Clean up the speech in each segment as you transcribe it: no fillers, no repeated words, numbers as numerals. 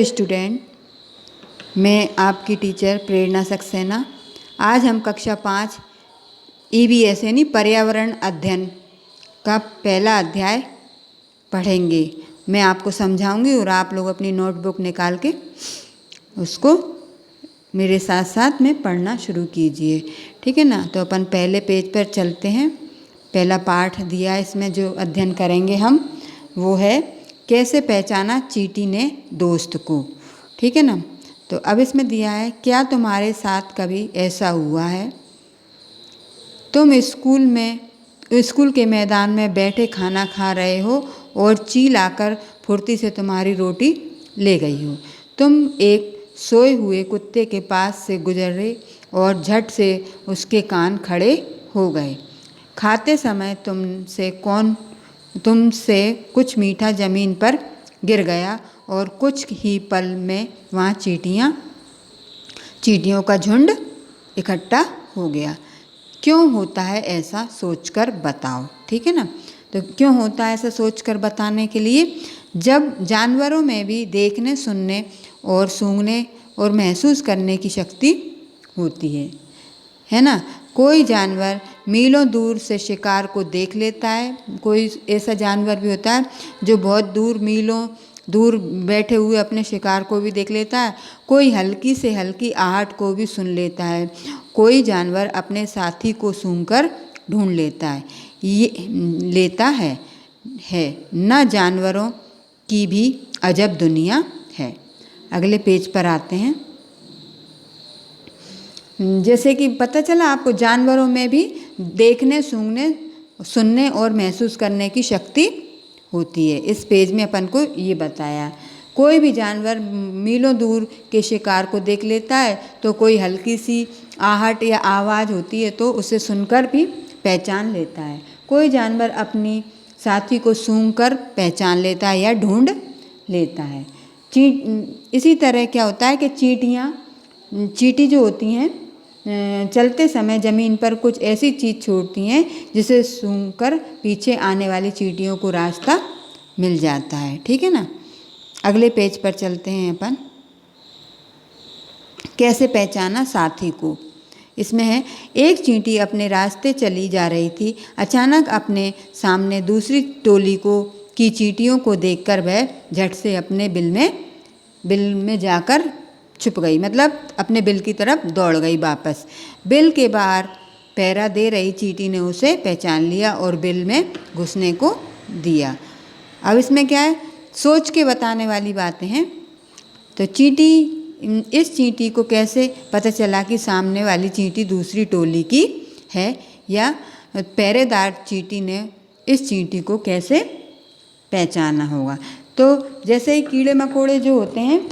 Student, मैं आपकी teacher प्रेरणा सक्सेना। आज हम कक्षा 5 EVS यानी पर्यावरण अध्ययन का पहला अध्याय पढ़ेंगे। मैं आपको समझाऊंगी और आप लोग अपनी नोटबुक निकाल के उसको मेरे साथ साथ में पढ़ना शुरू कीजिए, ठीक है ना। तो अपन पहले पेज पर चलते हैं। पहला पाठ दिया है, इसमें जो अध्ययन करेंगे हम वो है कैसे पहचाना चींटी ने दोस्त को, ठीक है ना। तो अब इसमें दिया है, क्या तुम्हारे साथ कभी ऐसा हुआ है, तुम स्कूल के मैदान में बैठे खाना खा रहे हो और चील आकर फुर्ती से तुम्हारी रोटी ले गई हो। तुम एक सोए हुए कुत्ते के पास से गुजरे और झट से उसके कान खड़े हो गए। खाते समय तुमसे कुछ मीठा ज़मीन पर गिर गया और कुछ ही पल में वहाँ चींटियों का झुंड इकट्ठा हो गया। क्यों होता है ऐसा सोचकर बताओ, ठीक है ना। तो क्यों होता है ऐसा सोचकर बताने के लिए, जब जानवरों में भी देखने, सुनने और सूंघने और महसूस करने की शक्ति होती है ना। कोई जानवर मीलों दूर से शिकार को देख लेता है। कोई ऐसा जानवर भी होता है जो बहुत दूर, मीलों दूर बैठे हुए अपने शिकार को भी देख लेता है। कोई हल्की से हल्की आहट को भी सुन लेता है। कोई जानवर अपने साथी को सूंघकर ढूंढ लेता है। न जानवरों की भी अजब दुनिया है। अगले पेज पर आते हैं। जैसे कि पता चला आपको, जानवरों में भी देखने, सूंघने, सुनने और महसूस करने की शक्ति होती है। इस पेज में अपन को ये बताया। कोई भी जानवर मीलों दूर के शिकार को देख लेता है, तो कोई हल्की सी आहट या आवाज़ होती है तो उसे सुनकर भी पहचान लेता है। कोई जानवर अपनी साथी को सूंघकर पहचान लेता है या ढूंढ लेता है। इसी तरह क्या होता है कि चींटी जो होती हैं, चलते समय ज़मीन पर कुछ ऐसी चीज़ छोड़ती हैं जिसे सूंघकर पीछे आने वाली चींटियों को रास्ता मिल जाता है, ठीक है ना। अगले पेज पर चलते हैं अपन। कैसे पहचाना साथी को। इसमें है, एक चींटी अपने रास्ते चली जा रही थी। अचानक अपने सामने दूसरी टोली की चींटियों को देखकर वह झट से अपने बिल में जाकर छुप गई, मतलब अपने बिल की तरफ दौड़ गई वापस। बिल के बाहर पहरा दे रही चींटी ने उसे पहचान लिया और बिल में घुसने को दिया। अब इसमें क्या है, सोच के बताने वाली बातें हैं। तो इस चींटी को कैसे पता चला कि सामने वाली चींटी दूसरी टोली की है, या पहरेदार चींटी ने इस चींटी को कैसे पहचाना होगा। तो जैसे ही कीड़े मकोड़े जो होते हैं,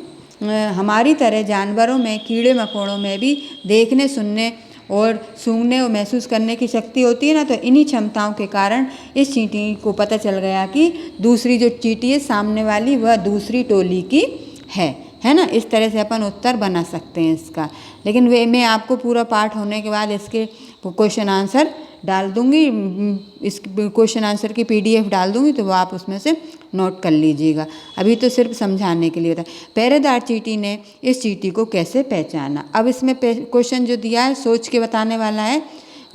हमारी तरह जानवरों में, कीड़े मकोड़ों में भी देखने, सुनने और सूंघने और महसूस करने की शक्ति होती है ना। तो इन्हीं क्षमताओं के कारण इस चींटी को पता चल गया कि दूसरी जो चींटी है सामने वाली, वह दूसरी टोली की है ना। इस तरह से अपन उत्तर बना सकते हैं इसका। लेकिन मैं आपको पूरा पाठ होने के बाद इसके क्वेश्चन आंसर डाल दूंगी, इस क्वेश्चन आंसर की PDF डाल दूंगी, तो वो आप उसमें से नोट कर लीजिएगा। अभी तो सिर्फ समझाने के लिए होता है। पहरेदार चींटी ने इस चींटी को कैसे पहचाना। अब इसमें क्वेश्चन जो दिया है सोच के बताने वाला है,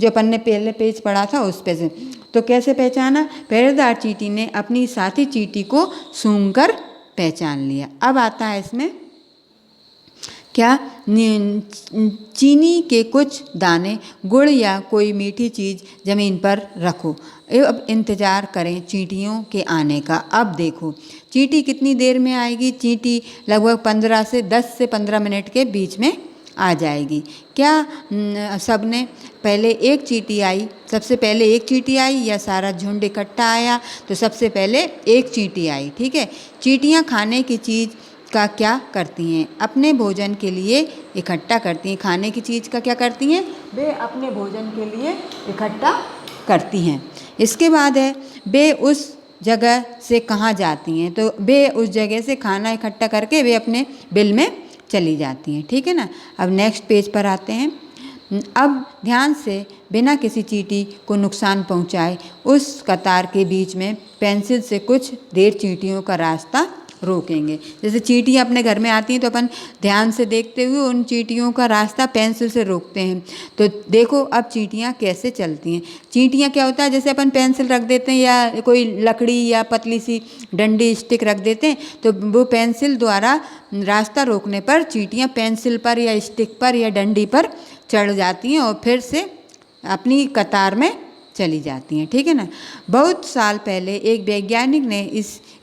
जो अपन ने पहले पेज पढ़ा था उस पे से। तो कैसे पहचाना, पहरेदार चींटी ने अपनी साथी चींटी को सूंघकर पहचान लिया। अब आता है इसमें क्या, चीनी के कुछ दाने, गुड़ या कोई मीठी चीज़ ज़मीन पर रखो। अब इंतज़ार करें चींटियों के आने का। अब देखो चींटी कितनी देर में आएगी। चींटी लगभग 10 से 15 मिनट के बीच में आ जाएगी। क्या सबने पहले एक चींटी आई, सबसे पहले एक चींटी आई या सारा झुंड इकट्ठा आया। तो सबसे पहले एक चींटी आई, ठीक है। चींटियाँ खाने की चीज़ का क्या करती हैं, अपने भोजन के लिए इकट्ठा करती हैं। खाने की चीज़ का क्या करती हैं, वे अपने भोजन के लिए इकट्ठा करती हैं। इसके बाद है, वे उस जगह से कहाँ जाती हैं। तो वे उस जगह से खाना इकट्ठा करके वे अपने बिल में चली जाती हैं, ठीक है ना। अब नेक्स्ट पेज पर आते हैं। अब ध्यान से, बिना किसी चींटी को नुकसान पहुंचाए, उस कतार के बीच में पेंसिल से कुछ देर चींटियों का रास्ता रोकेंगे। जैसे चींटियाँ अपने घर में आती हैं तो अपन ध्यान से देखते हुए उन चींटियों का रास्ता पेंसिल से रोकते हैं। तो देखो अब चींटियाँ कैसे चलती हैं। चींटियाँ क्या होता है, जैसे अपन पेंसिल रख देते हैं या कोई लकड़ी या पतली सी डंडी स्टिक रख देते हैं, तो वो पेंसिल द्वारा रास्ता रोकने पर चींटियाँ पेंसिल पर या स्टिक पर या डंडी पर चढ़ जाती हैं और फिर से अपनी कतार में चली जाती हैं। ठीक है ना। बहुत साल पहले एक वैज्ञानिक ने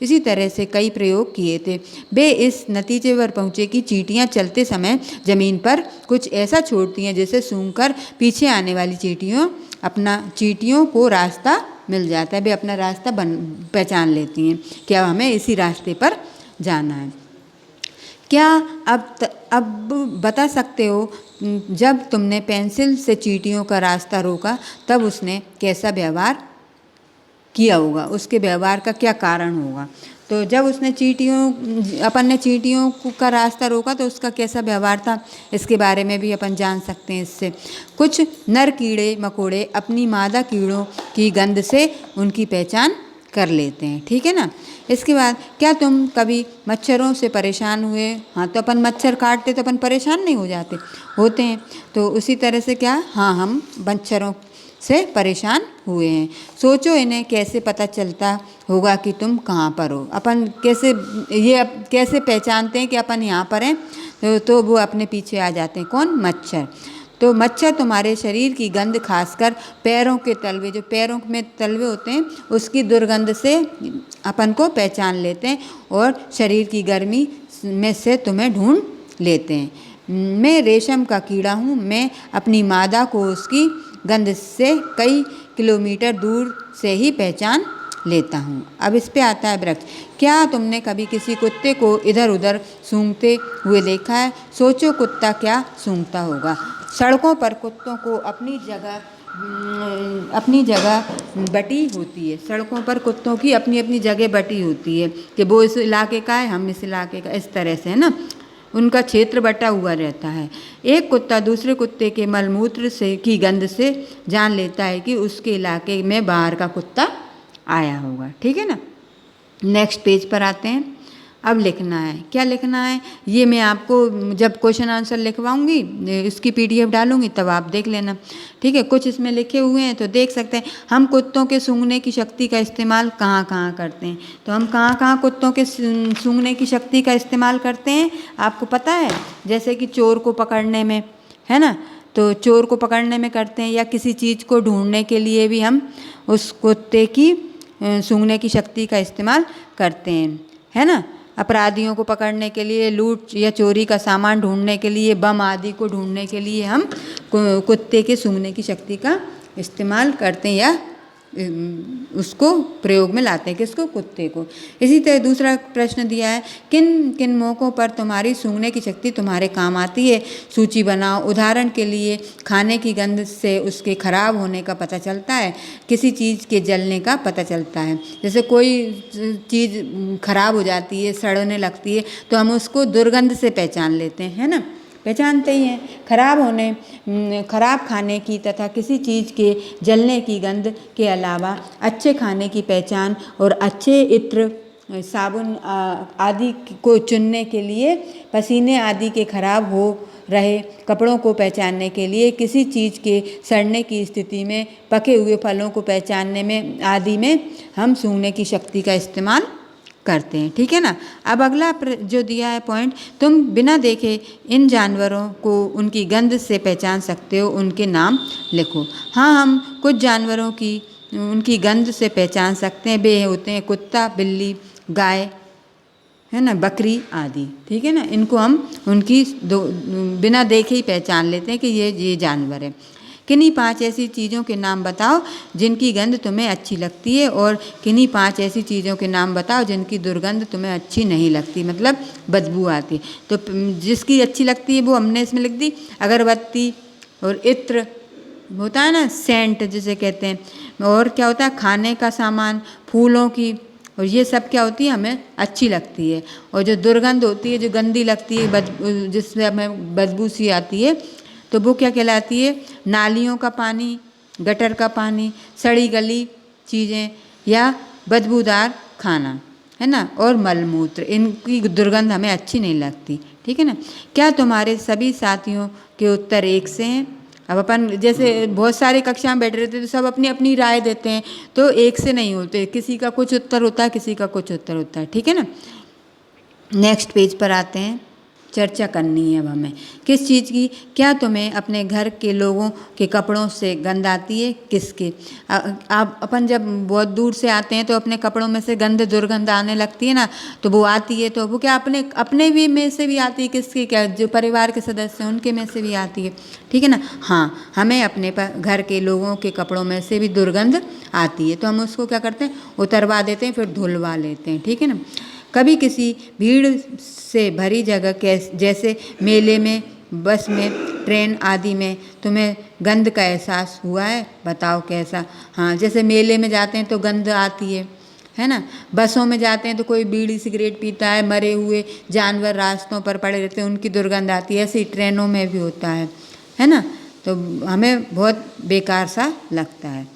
इसी तरह से कई प्रयोग किए थे। वे इस नतीजे पर पहुँचे कि चींटियाँ चलते समय ज़मीन पर कुछ ऐसा छोड़ती हैं जिसे सूंघकर पीछे आने वाली चींटियों को रास्ता मिल जाता है। वे अपना रास्ता पहचान लेती हैं कि अब हमें इसी रास्ते पर जाना है। क्या अब बता सकते हो, जब तुमने पेंसिल से चींटियों का रास्ता रोका तब उसने कैसा व्यवहार किया होगा, उसके व्यवहार का क्या कारण होगा। तो जब उसने अपन ने चींटियों का रास्ता रोका तो उसका कैसा व्यवहार था, इसके बारे में भी अपन जान सकते हैं इससे। कुछ नर कीड़े मकोड़े अपनी मादा कीड़ों की गंध से उनकी पहचान कर लेते हैं। ठीक है ना। इसके बाद क्या तुम कभी मच्छरों से परेशान हुए। हाँ, तो अपन मच्छर काटते तो अपन परेशान नहीं होते हैं। तो उसी तरह से क्या, हाँ, हम मच्छरों से परेशान हुए हैं। सोचो इन्हें कैसे पता चलता होगा कि तुम कहाँ पर हो। अपन कैसे पहचानते हैं कि अपन यहाँ पर हैं, तो वो अपने पीछे आ जाते हैं। कौन? मच्छर। तो मच्छर तुम्हारे शरीर की गंध, खासकर पैरों के तलवे, जो पैरों में तलवे होते हैं, उसकी दुर्गंध से अपन को पहचान लेते हैं और शरीर की गर्मी में से तुम्हें ढूंढ लेते हैं। मैं रेशम का कीड़ा हूँ। मैं अपनी मादा को उसकी गंध से कई किलोमीटर दूर से ही पहचान लेता हूँ। अब इस पे आता है वृक्ष। क्या तुमने कभी किसी कुत्ते को इधर उधर सूंघते हुए देखा है? सोचो कुत्ता क्या सूंघता होगा। सड़कों पर कुत्तों को अपनी जगह बटी होती है। सड़कों पर कुत्तों की अपनी अपनी जगह बटी होती है कि वो इस इलाके का है, हम इस इलाके का, इस तरह से, है ना। उनका क्षेत्र बटा हुआ रहता है। एक कुत्ता दूसरे कुत्ते के मलमूत्र की गंध से जान लेता है कि उसके इलाके में बाहर का कुत्ता आया होगा। ठीक है ना। नेक्स्ट पेज पर आते हैं। अब लिखना है। क्या लिखना है, ये मैं आपको जब क्वेश्चन आंसर लिखवाऊंगी, इसकी PDF डालूंगी, तब आप देख लेना। ठीक है। कुछ इसमें लिखे हुए हैं तो देख सकते हैं। हम कुत्तों के सूंघने की शक्ति का इस्तेमाल कहाँ कहाँ करते हैं। तो हम कहाँ कहाँ कुत्तों के सूंघने की शक्ति का इस्तेमाल करते हैं, आपको पता है? जैसे कि चोर को पकड़ने में, है ना, तो चोर को पकड़ने में करते हैं, या किसी चीज़ को ढूंढने के लिए भी हम उस कुत्ते की सूंघने की शक्ति का इस्तेमाल करते हैं, है ना। अपराधियों को पकड़ने के लिए, लूट या चोरी का सामान ढूंढने के लिए, बम आदि को ढूंढने के लिए हम कुत्ते के सूंघने की शक्ति का इस्तेमाल करते हैं या उसको प्रयोग में लाते हैं। किसको? कुत्ते को। इसी तरह दूसरा प्रश्न दिया है, किन किन मौक़ों पर तुम्हारी सूंघने की शक्ति तुम्हारे काम आती है, सूची बनाओ। उदाहरण के लिए, खाने की गंध से उसके खराब होने का पता चलता है, किसी चीज़ के जलने का पता चलता है। जैसे कोई चीज़ खराब हो जाती है, सड़ने लगती है, तो हम उसको दुर्गंध से पहचान लेते हैं, है ना, पहचानते ही हैं। खराब खाने की तथा किसी चीज़ के जलने की गंध के अलावा अच्छे खाने की पहचान और अच्छे इत्र, साबुन आदि को चुनने के लिए, पसीने आदि के खराब हो रहे कपड़ों को पहचानने के लिए, किसी चीज़ के सड़ने की स्थिति में, पके हुए फलों को पहचानने में आदि में हम सूंघने की शक्ति का इस्तेमाल करते हैं। ठीक है ना। अब अगला जो दिया है पॉइंट, तुम बिना देखे इन जानवरों को उनकी गंध से पहचान सकते हो, उनके नाम लिखो। हाँ, हम कुछ जानवरों की उनकी गंध से पहचान सकते हैं। वे होते हैं कुत्ता, बिल्ली, गाय, है ना, बकरी आदि। ठीक है ना। इनको हम उनकी बिना देखे ही पहचान लेते हैं कि ये जानवर है। किन्हीं 5 ऐसी चीज़ों के नाम बताओ जिनकी गंध तुम्हें अच्छी लगती है, और किन्हीं 5 ऐसी चीज़ों के नाम बताओ जिनकी दुर्गंध तुम्हें अच्छी नहीं लगती, मतलब बदबू आती है। तो जिसकी अच्छी लगती है वो हमने इसमें लिख दी। अगरबत्ती और इत्र होता है ना, सेंट जिसे कहते हैं। और क्या होता है, खाने का सामान, फूलों की, और ये सब क्या होती है, हमें अच्छी लगती है। और जो दुर्गंध होती है, जो गंदी लगती है, जिससे हमें बदबू सी आती है, तो वो क्या कहलाती है? नालियों का पानी, गटर का पानी, सड़ी गली चीज़ें, या बदबूदार खाना। है ना, और मलमूत्र, इनकी दुर्गंध हमें अच्छी नहीं लगती, ठीक है ना। क्या तुम्हारे सभी साथियों के उत्तर एक से हैं? अब अपन जैसे बहुत सारे कक्षा में बैठ रहे थे तो सब अपनी अपनी राय देते हैं, तो एक से नहीं होते, किसी का कुछ उत्तर होता है, किसी का कुछ उत्तर होता है, ठीक है ना। नेक्स्ट पेज पर आते हैं, चर्चा करनी है अब हमें किस चीज़ की। क्या तुम्हें अपने घर के लोगों के कपड़ों से गंध आती है? किसके? आप अपन जब बहुत दूर से आते हैं तो अपने कपड़ों में से गंध दुर्गंध आने लगती है ना, तो वो आती है, तो वो क्या अपने अपने भी में से भी आती है, किसकी? क्या जो परिवार के सदस्य हैं उनके में से भी आती है, ठीक है ना। हाँ, हमें अपने घर के लोगों के कपड़ों में से भी दुर्गंध आती है, तो हम उसको क्या करते हैं, उतरवा देते हैं, फिर धुलवा लेते हैं, ठीक है ना। कभी किसी भीड़ से भरी जगह जैसे मेले में, बस में, ट्रेन आदि में तुम्हें गंध का एहसास हुआ है? बताओ कैसा। हाँ, जैसे मेले में जाते हैं तो गंध आती है ना। बसों में जाते हैं तो कोई बीड़ी सिगरेट पीता है, मरे हुए जानवर रास्तों पर पड़े रहते हैं, उनकी दुर्गंध आती है। ऐसे ही ट्रेनों में भी होता है ना, तो हमें बहुत बेकार सा लगता है।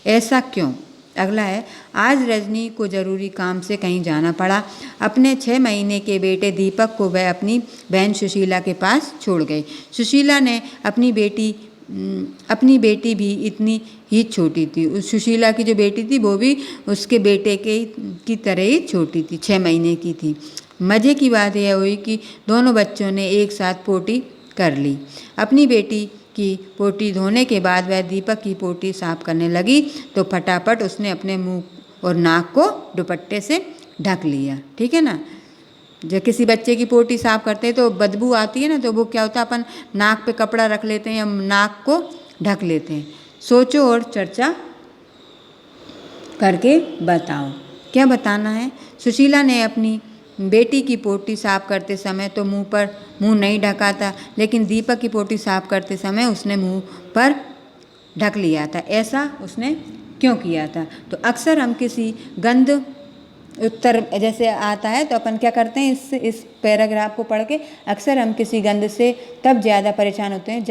ऐसा क्यों? अगला है, आज रजनी को ज़रूरी काम से कहीं जाना पड़ा। अपने 6 महीने के बेटे दीपक को वह अपनी बहन सुशीला के पास छोड़ गई। सुशीला ने अपनी बेटी भी इतनी ही छोटी थी। उस सुशीला की जो बेटी थी वो भी उसके बेटे की तरह ही छोटी थी, 6 महीने की थी। मज़े की बात यह हुई कि दोनों बच्चों ने एक साथ पोटी कर ली। अपनी बेटी की पोटी धोने के बाद वह दीपक की पोटी साफ करने लगी तो फटाफट उसने अपने मुंह और नाक को दुपट्टे से ढक लिया, ठीक है ना। जब किसी बच्चे की पोटी साफ करते हैं तो बदबू आती है ना, तो वो क्या होता है, अपन नाक पे कपड़ा रख लेते हैं या नाक को ढक लेते हैं। सोचो और चर्चा करके बताओ, क्या बताना है। सुशीला ने अपनी बेटी की पोटी साफ करते समय तो मुंह नहीं ढका था, लेकिन दीपक की पोटी साफ करते समय उसने मुंह पर ढक लिया था। ऐसा उसने क्यों किया था? तो अक्सर हम किसी गंध उत्तर जैसे आता है तो अपन क्या करते हैं, इस पैराग्राफ को पढ़ के अक्सर हम किसी गंध से तब ज़्यादा परेशान होते हैं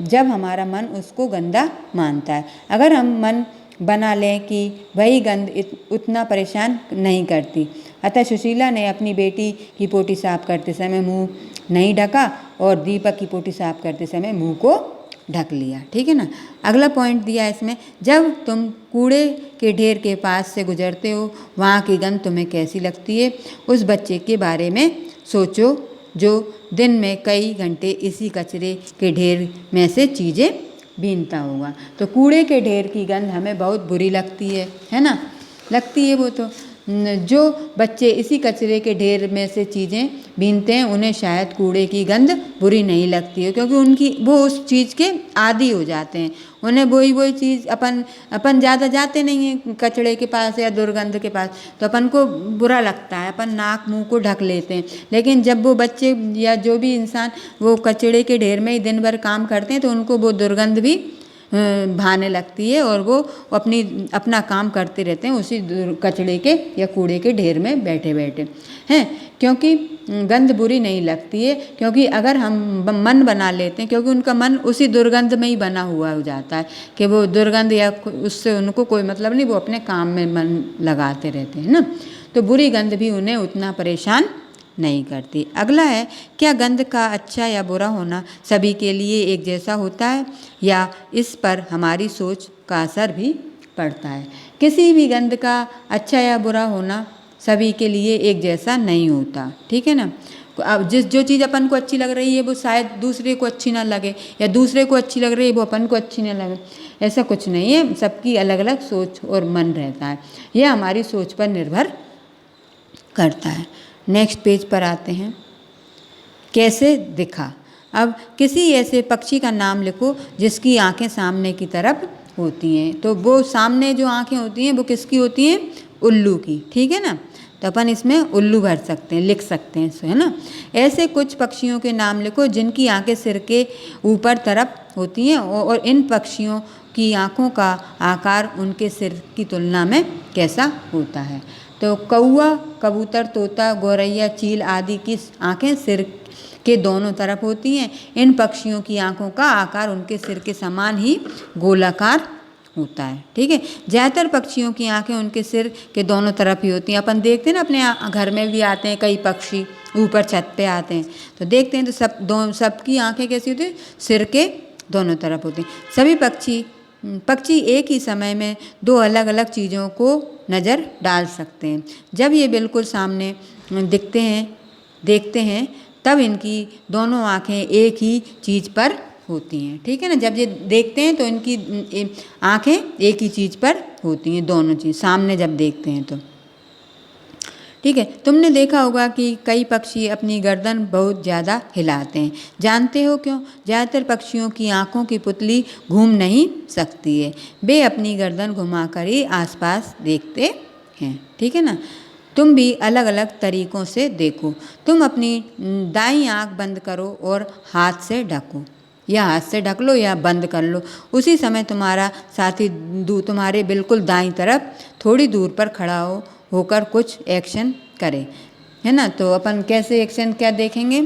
जब हमारा मन उसको गंदा मानता है। अगर हम मन बना लें कि वही गंध उतना परेशान नहीं करती। अतः सुशीला ने अपनी बेटी की पोटी साफ करते समय मुंह नहीं ढका और दीपक की पोटी साफ करते समय मुंह को ढक लिया, ठीक है ना। अगला पॉइंट दिया इसमें, जब तुम कूड़े के ढेर के पास से गुजरते हो वहाँ की गंध तुम्हें कैसी लगती है? उस बच्चे के बारे में सोचो जो दिन में कई घंटे इसी कचरे के ढेर में से चीज़ें बीनता होगा। तो कूड़े के ढेर की गंध हमें बहुत बुरी लगती है ना, लगती है। वो तो जो बच्चे इसी कचरे के ढेर में से चीज़ें बीनते हैं उन्हें शायद कूड़े की गंध बुरी नहीं लगती है, क्योंकि वो उस चीज़ के आदी हो जाते हैं। उन्हें वही चीज़ अपन ज़्यादा जाते नहीं हैं कचड़े के पास या दुर्गंध के पास, तो अपन को बुरा लगता है, अपन नाक मुंह को ढक लेते हैं। लेकिन जब वो बच्चे या जो भी इंसान वो कचड़े के ढेर में ही दिन भर काम करते हैं तो उनको वो दुर्गंध भी भाने लगती है और वो अपना काम करते रहते हैं उसी कचड़े के या कूड़े के ढेर में बैठे बैठे हैं, क्योंकि गंध बुरी नहीं लगती है। क्योंकि अगर हम मन बना लेते हैं, क्योंकि उनका मन उसी दुर्गंध में ही बना हुआ हो जाता है कि वो दुर्गंध या उससे उनको कोई मतलब नहीं, वो अपने काम में मन लगाते रहते हैं ना, तो बुरी गंध भी उन्हें उतना परेशान नहीं करती। अगला है, क्या गंध का अच्छा या बुरा होना सभी के लिए एक जैसा होता है या इस पर हमारी सोच का असर भी पड़ता है? किसी भी गंध का अच्छा या बुरा होना सभी के लिए एक जैसा नहीं होता, ठीक है ना। अब जो चीज़ अपन को अच्छी लग रही है वो शायद दूसरे को अच्छी ना लगे, या दूसरे को अच्छी लग रही है वो अपन को अच्छी ना लगे। ऐसा कुछ नहीं है, सबकी अलग अलग सोच और मन रहता है, यह हमारी सोच पर निर्भर करता है। नेक्स्ट पेज पर आते हैं, कैसे दिखा। अब किसी ऐसे पक्षी का नाम लिखो जिसकी आंखें सामने की तरफ होती हैं। तो वो सामने जो आंखें होती हैं वो किसकी होती हैं? उल्लू की, ठीक है ना। तो अपन इसमें उल्लू भर सकते हैं, लिख सकते हैं, है ना। ऐसे कुछ पक्षियों के नाम लिखो जिनकी आंखें सिर के ऊपर तरफ होती हैं और इन पक्षियों की आंखों का आकार उनके सिर की तुलना में कैसा होता है? तो कौआ, कबूतर, तोता, गौरैया, चील आदि की आंखें सिर के दोनों तरफ होती हैं। इन पक्षियों की आंखों का आकार उनके सिर के समान ही गोलाकार होता है। ठीक है, ज़्यादातर पक्षियों की आंखें उनके सिर के दोनों तरफ ही होती हैं। अपन देखते हैं ना, अपने घर में भी आते हैं कई पक्षी, ऊपर छत पे आते हैं तो देखते हैं, तो सबकी आंखें कैसी होती हैं, सिर के दोनों तरफ होती हैं। सभी पक्षी एक ही समय में दो अलग अलग चीज़ों को नज़र डाल सकते हैं। जब ये बिल्कुल सामने देखते हैं तब इनकी दोनों आंखें एक ही चीज़ पर होती हैं। ठीक है ना, जब ये देखते हैं तो इनकी आंखें एक ही चीज़ पर होती हैं, दोनों चीज़ सामने जब देखते हैं तो। ठीक है, तुमने देखा होगा कि कई पक्षी अपनी गर्दन बहुत ज़्यादा हिलाते हैं। जानते हो क्यों? ज़्यादातर पक्षियों की आंखों की पुतली घूम नहीं सकती है, वे अपनी गर्दन घुमाकर ही आसपास देखते हैं। ठीक है ना, तुम भी अलग अलग तरीक़ों से देखो। तुम अपनी दाईं आंख बंद करो और हाथ से ढको, या हाथ से ढक लो या बंद कर लो। उसी समय तुम्हारा साथी तुम्हारे बिल्कुल दाईं तरफ थोड़ी दूर पर खड़ा होकर कुछ एक्शन करे, है ना। तो अपन कैसे एक्शन क्या देखेंगे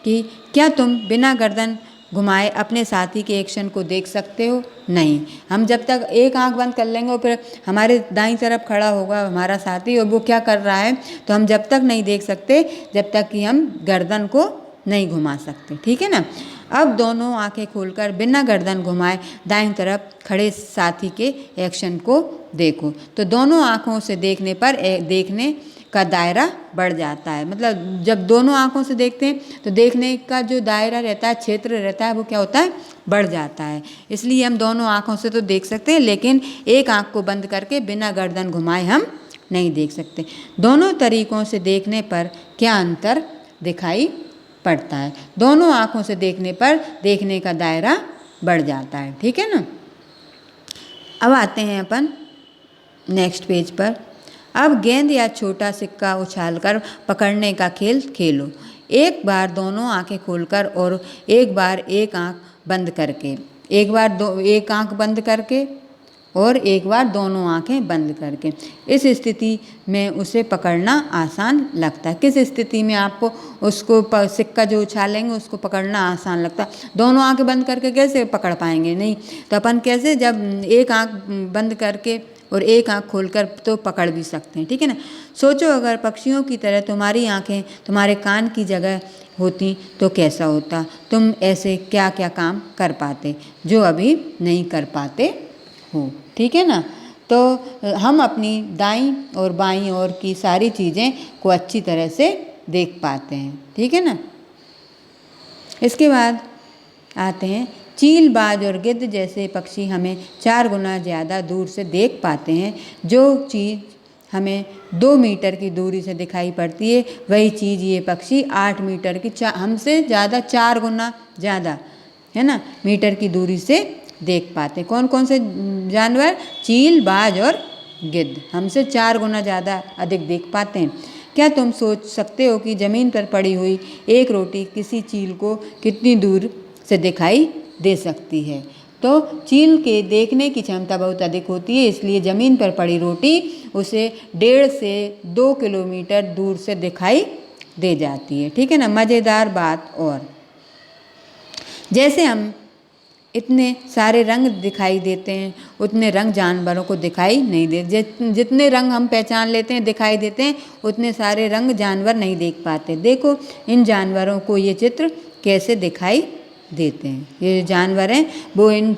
कि क्या तुम बिना गर्दन घुमाए अपने साथी के एक्शन को देख सकते हो? नहीं। हम जब तक एक आंख बंद कर लेंगे और फिर हमारे दाईं तरफ खड़ा होगा हमारा साथी और वो क्या कर रहा है, तो हम जब तक नहीं देख सकते जब तक कि हम गर्दन को नहीं घुमा सकते। ठीक है ना। अब दोनों आंखें खोलकर बिना गर्दन घुमाए दाईं तरफ खड़े साथी के एक्शन को देखो। तो दोनों आंखों से देखने पर देखने का दायरा बढ़ जाता है। मतलब जब दोनों आंखों से देखते हैं तो देखने का जो दायरा रहता है, क्षेत्र रहता है, वो क्या होता है, बढ़ जाता है। इसलिए हम दोनों आंखों से तो देख सकते हैं, लेकिन एक आंख को बंद करके बिना गर्दन घुमाए हम नहीं देख सकते। दोनों तरीकों से देखने पर क्या अंतर दिखाई पड़ता है? दोनों आंखों से देखने पर देखने का दायरा बढ़ जाता है। ठीक है ना। अब आते हैं अपन नेक्स्ट पेज पर। अब गेंद या छोटा सिक्का उछालकर पकड़ने का खेल खेलो। एक बार दोनों आंखें खोलकर और एक बार एक आंख बंद करके, एक आंख बंद करके और एक बार दोनों आंखें बंद करके। इस स्थिति में उसे पकड़ना आसान लगता है। किस स्थिति में आपको उसको सिक्का जो उछालेंगे उसको पकड़ना आसान लगता है? दोनों आंखें बंद करके कैसे पकड़ पाएंगे? नहीं। तो अपन कैसे, जब एक आंख बंद करके और एक आंख खोलकर तो पकड़ भी सकते हैं। ठीक है ना। सोचो अगर पक्षियों की तरह तुम्हारी आंखें तुम्हारे कान की जगह होती तो कैसा होता? तुम ऐसे क्या क्या काम कर पाते जो अभी नहीं कर पाते हो? ठीक है ना। तो हम अपनी दाईं और बाईं ओर की सारी चीज़ें को अच्छी तरह से देख पाते हैं। ठीक है ना। इसके बाद आते हैं, चील, बाज और गिद्ध जैसे पक्षी हमें 4 गुना ज़्यादा दूर से देख पाते हैं। जो चीज़ हमें 2 मीटर की दूरी से दिखाई पड़ती है, वही चीज़ ये पक्षी 8 मीटर की हमसे ज़्यादा 4 गुना ज़्यादा, है ना, मीटर की दूरी से देख पाते हैं। कौन कौन से जानवर? चील, बाज और गिद्ध हमसे 4 गुना ज़्यादा अधिक देख पाते हैं। क्या तुम सोच सकते हो कि ज़मीन पर पड़ी हुई एक रोटी किसी चील को कितनी दूर से दिखाई दे सकती है? तो चील के देखने की क्षमता बहुत अधिक होती है, इसलिए ज़मीन पर पड़ी रोटी उसे 1.5 से 2 किलोमीटर दूर से दिखाई दे जाती है। ठीक है ना। मज़ेदार बात और, जैसे हम इतने सारे रंग दिखाई देते हैं उतने रंग जानवरों को दिखाई नहीं देते। जितने रंग हम पहचान लेते हैं, दिखाई देते हैं, उतने सारे रंग जानवर नहीं देख पाते। देखो इन जानवरों को ये चित्र कैसे दिखाई देते हैं। ये जानवर हैं वो इन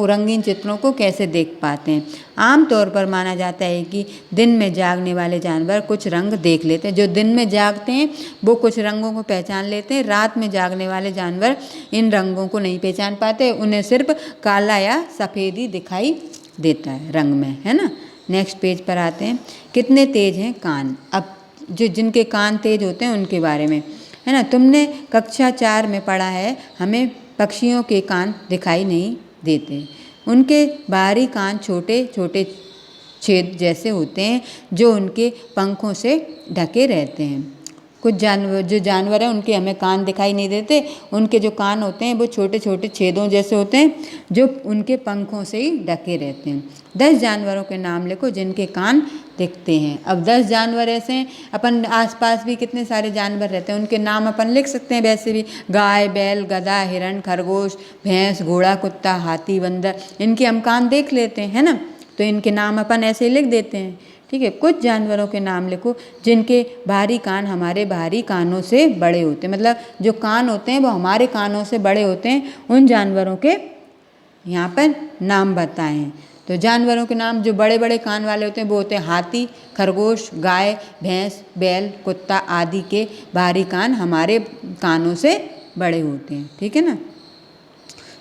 रंगीन चित्रों को कैसे देख पाते हैं? आमतौर पर माना जाता है कि दिन में जागने वाले जानवर कुछ रंग देख लेते हैं। जो दिन में जागते हैं वो कुछ रंगों को पहचान लेते हैं। रात में जागने वाले जानवर इन रंगों को नहीं पहचान पाते, उन्हें सिर्फ काला या सफ़ेद ही दिखाई देता है रंग में, है ना। नेक्स्ट पेज पर आते हैं। कितने तेज हैं कान? अब जिनके कान तेज होते हैं उनके बारे में, है ना। तुमने कक्षा 4 में पढ़ा है, हमें पक्षियों के कान दिखाई नहीं देते। उनके बाहरी कान छोटे छोटे छेद जैसे होते हैं जो उनके पंखों से ढके रहते हैं। कुछ जो जानवर हैं उनके हमें कान दिखाई नहीं देते, उनके जो कान होते हैं वो छोटे छोटे छेदों जैसे होते हैं जो उनके पंखों से ही ढके रहते हैं। 10 जानवरों के नाम लिखो जिनके कान दिखते हैं। अब 10 जानवर ऐसे हैं, अपन आसपास भी कितने सारे जानवर रहते हैं, उनके नाम अपन लिख सकते हैं वैसे भी, गाय, बैल, गधा, हिरण, खरगोश, भैंस, घोड़ा, कुत्ता, हाथी, बंदर, इनके हम कान देख लेते हैं, है ना, तो इनके नाम अपन ऐसे ही लिख देते हैं। ठीक है, कुछ जानवरों के नाम लिखो जिनके बाहरी कान हमारे बाहरी कानों से बड़े होते हैं, मतलब जो कान होते हैं वो हमारे कानों से बड़े होते हैं, उन जानवरों के यहाँ पर नाम बताएं। तो जानवरों के नाम जो बड़े बड़े कान वाले होते हैं वो होते हैं हाथी, खरगोश, गाय, भैंस, बैल, कुत्ता आदि के बाहरी कान हमारे कानों से बड़े होते हैं। ठीक है ना।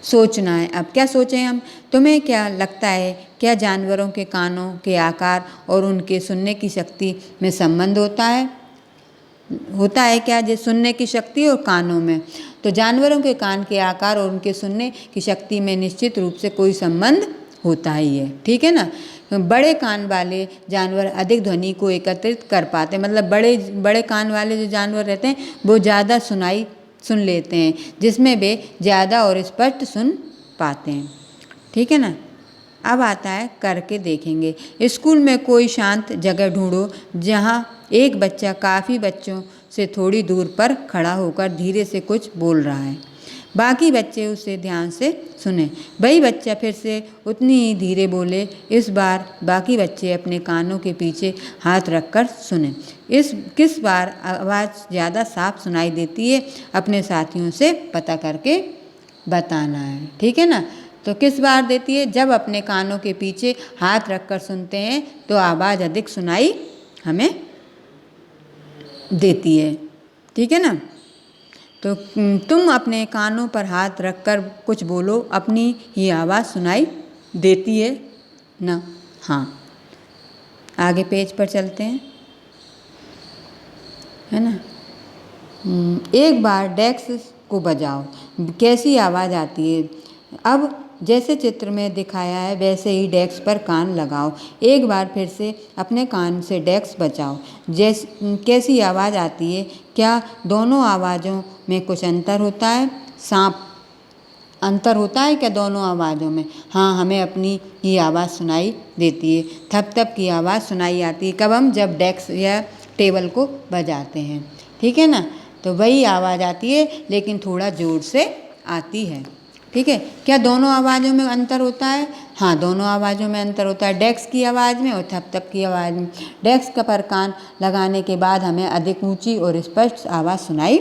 सोचना है, अब क्या सोचें हम, तुम्हें क्या लगता है क्या जानवरों के कानों के आकार और उनके सुनने की शक्ति में संबंध होता है क्या, जो सुनने की शक्ति और कानों में? तो जानवरों के कान के आकार और उनके सुनने की शक्ति में निश्चित रूप से कोई संबंध होता ही है। ठीक है ना। बड़े कान वाले जानवर अधिक ध्वनि को एकत्रित कर पाते हैं, मतलब बड़े कान वाले जो जानवर रहते हैं वो ज़्यादा सुन लेते हैं, जिसमें वे ज़्यादा और स्पष्ट सुन पाते हैं। ठीक है ना। अब आता है करके देखेंगे। स्कूल में कोई शांत जगह ढूंढो जहां एक बच्चा काफ़ी बच्चों से थोड़ी दूर पर खड़ा होकर धीरे से कुछ बोल रहा है। बाकी बच्चे उसे ध्यान से सुने। वही बच्चा फिर से उतनी ही धीरे बोले। इस बार बाकी बच्चे अपने कानों के पीछे हाथ रखकर सुने। किस बार आवाज़ ज़्यादा साफ सुनाई देती है अपने साथियों से पता करके बताना है। ठीक है ना। तो किस बार देती है, जब अपने कानों के पीछे हाथ रखकर सुनते हैं तो आवाज़ अधिक सुनाई हमें देती है। ठीक है ना। तो तुम अपने कानों पर हाथ रखकर कुछ बोलो, अपनी ही आवाज़ सुनाई देती है ना। हाँ, आगे पेज पर चलते हैं, है ना। एक बार डेस्क को बजाओ, कैसी आवाज़ आती है। अब जैसे चित्र में दिखाया है वैसे ही डेस्क पर कान लगाओ। एक बार फिर से अपने कान से डेस्क बजाओ, कैसी आवाज़ आती है। क्या दोनों आवाज़ों में कुछ अंतर होता है? सांप अंतर होता है क्या दोनों आवाज़ों में? हाँ, हमें अपनी ही आवाज़ सुनाई देती है। थप थप की आवाज़ सुनाई आती है कब हम जब डेस्क या टेबल को बजाते हैं। ठीक है ना। तो वही आवाज़ आती है लेकिन थोड़ा ज़ोर से आती है। ठीक है। क्या दोनों आवाज़ों में अंतर होता है? हाँ, दोनों आवाज़ों में अंतर होता है, डेस्क की आवाज़ में और थप थप की आवाज़ में। डेस्क पर कान लगाने के बाद हमें अधिक ऊंची और स्पष्ट आवाज़ सुनाई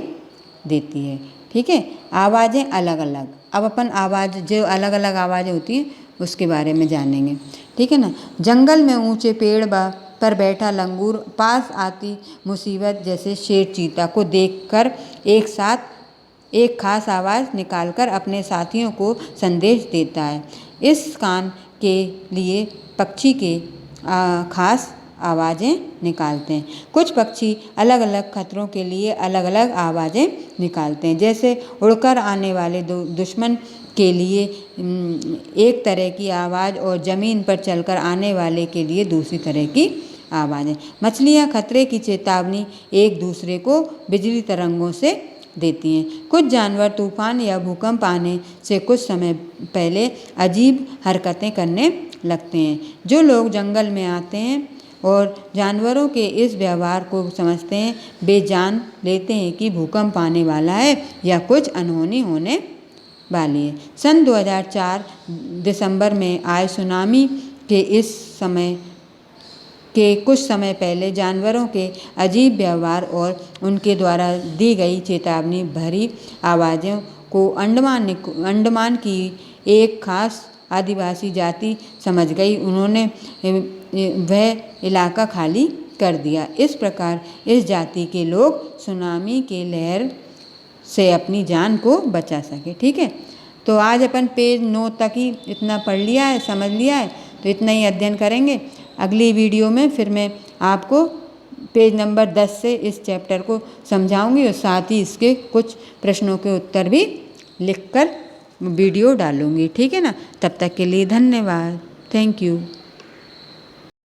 देती है। ठीक है। आवाज़ें अलग अलग, अब अपन आवाज़ जो अलग अलग आवाज़ें होती हैं उसके बारे में जानेंगे। ठीक है ना। जंगल में ऊंचे पेड़ पर बैठा लंगूर पास आती मुसीबत जैसे शेर चीता को देखकर एक साथ एक खास आवाज़ निकालकर अपने साथियों को संदेश देता है। इस कान के लिए पक्षी के खास आवाज़ें निकालते हैं। कुछ पक्षी अलग अलग खतरों के लिए अलग अलग आवाज़ें निकालते हैं, जैसे उड़कर आने वाले दुश्मन के लिए एक तरह की आवाज़ और ज़मीन पर चलकर आने वाले के लिए दूसरी तरह की आवाज़ें। मछलियाँ खतरे की चेतावनी एक दूसरे को बिजली तरंगों से देती हैं। कुछ जानवर तूफान या भूकंप आने से कुछ समय पहले अजीब हरकतें करने लगते हैं। जो लोग जंगल में आते हैं और जानवरों के इस व्यवहार को समझते हैं, वे जान लेते हैं कि भूकंप आने वाला है या कुछ अनहोनी होने वाली है। सन 2004 दिसंबर में आए सुनामी के कुछ समय पहले जानवरों के अजीब व्यवहार और उनके द्वारा दी गई चेतावनी भरी आवाज़ों को अंडमान की एक खास आदिवासी जाति समझ गई। उन्होंने वह इलाका खाली कर दिया। इस प्रकार इस जाति के लोग सुनामी के लहर से अपनी जान को बचा सके। ठीक है। तो आज अपन पेज 9 तक ही इतना पढ़ लिया है, समझ लिया है, तो इतना ही अध्ययन करेंगे। अगली वीडियो में फिर मैं आपको पेज नंबर 10 से इस चैप्टर को समझाऊंगी और साथ ही इसके कुछ प्रश्नों के उत्तर भी लिखकर वीडियो डालूंगी। ठीक है ना। तब तक के लिए धन्यवाद। Thank you.